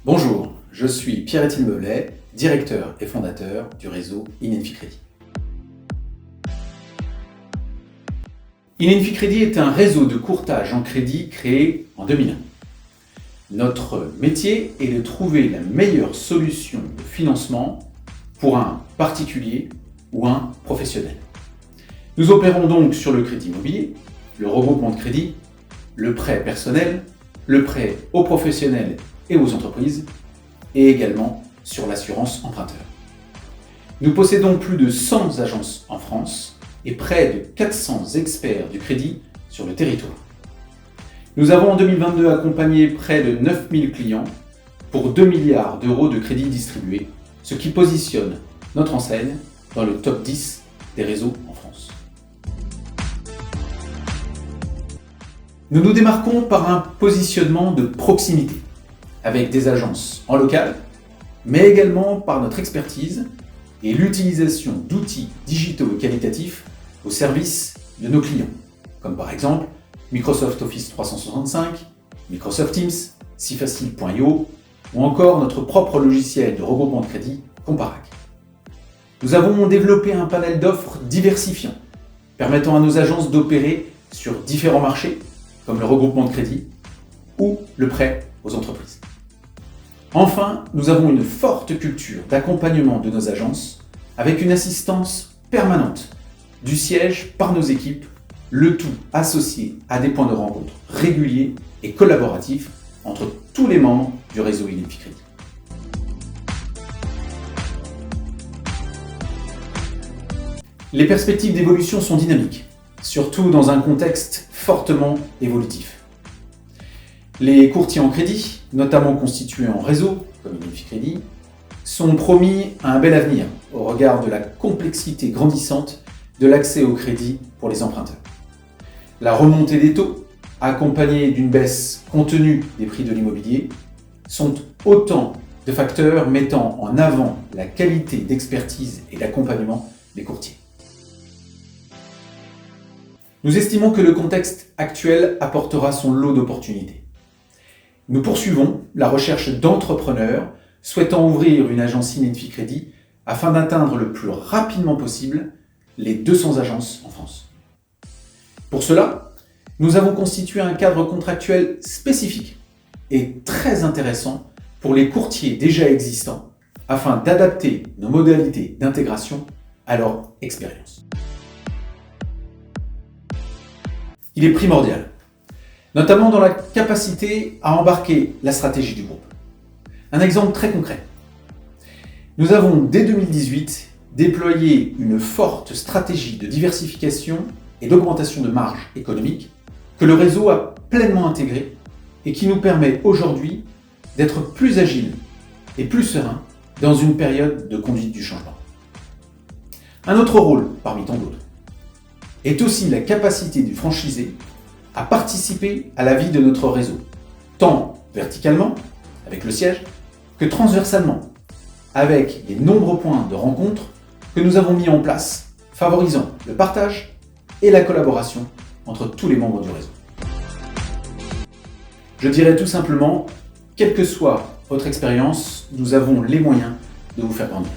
Bonjour, je suis Pierre-Étienne Meulet, directeur et fondateur du réseau InEnfiCrédit. InEnfiCrédit est un réseau de courtage en crédit créé en 2001. Notre métier est de trouver la meilleure solution de financement pour un particulier ou un professionnel. Nous opérons donc sur le crédit immobilier, le regroupement de crédit, le prêt personnel, le prêt aux professionnels et aux entreprises, et également sur l'assurance emprunteur. Nous possédons plus de 100 agences en France et près de 400 experts du crédit sur le territoire. Nous avons en 2022 accompagné près de 9000 clients pour 2 milliards d'euros de crédits distribués, ce qui positionne notre enseigne dans le top 10 des réseaux en France. Nous nous démarquons par un positionnement de proximité, avec des agences en local, mais également par notre expertise et l'utilisation d'outils digitaux et qualitatifs au service de nos clients, comme par exemple Microsoft Office 365, Microsoft Teams, sifacile.io ou encore notre propre logiciel de regroupement de crédit Comparac. Nous avons développé un panel d'offres diversifiant, permettant à nos agences d'opérer sur différents marchés, comme le regroupement de crédit ou le prêt aux entreprises. Enfin, nous avons une forte culture d'accompagnement de nos agences avec une assistance permanente du siège par nos équipes, le tout associé à des points de rencontre réguliers et collaboratifs entre tous les membres du réseau InEnfiCrédit. Les perspectives d'évolution sont dynamiques, surtout dans un contexte fortement évolutif. Les courtiers en crédit, notamment constitués en réseau, comme InEnfiCrédit, sont promis à un bel avenir au regard de la complexité grandissante de l'accès au crédit pour les emprunteurs. La remontée des taux, accompagnée d'une baisse contenue des prix de l'immobilier, sont autant de facteurs mettant en avant la qualité d'expertise et d'accompagnement des courtiers. Nous estimons que le contexte actuel apportera son lot d'opportunités. Nous poursuivons la recherche d'entrepreneurs souhaitant ouvrir une agence InEnfiCrédit afin d'atteindre le plus rapidement possible les 200 agences en France. Pour cela, nous avons constitué un cadre contractuel spécifique et très intéressant pour les courtiers déjà existants afin d'adapter nos modalités d'intégration à leur expérience. Il est primordial, notamment dans la capacité à embarquer la stratégie du groupe. Un exemple très concret. Nous avons dès 2018 déployé une forte stratégie de diversification et d'augmentation de marge économique que le réseau a pleinement intégrée et qui nous permet aujourd'hui d'être plus agile et plus serein dans une période de conduite du changement. Un autre rôle, parmi tant d'autres, est aussi la capacité du franchisé à participer à la vie de notre réseau, tant verticalement, avec le siège, que transversalement, avec les nombreux points de rencontre que nous avons mis en place, favorisant le partage et la collaboration entre tous les membres du réseau. Je dirais tout simplement, quelle que soit votre expérience, nous avons les moyens de vous faire grandir.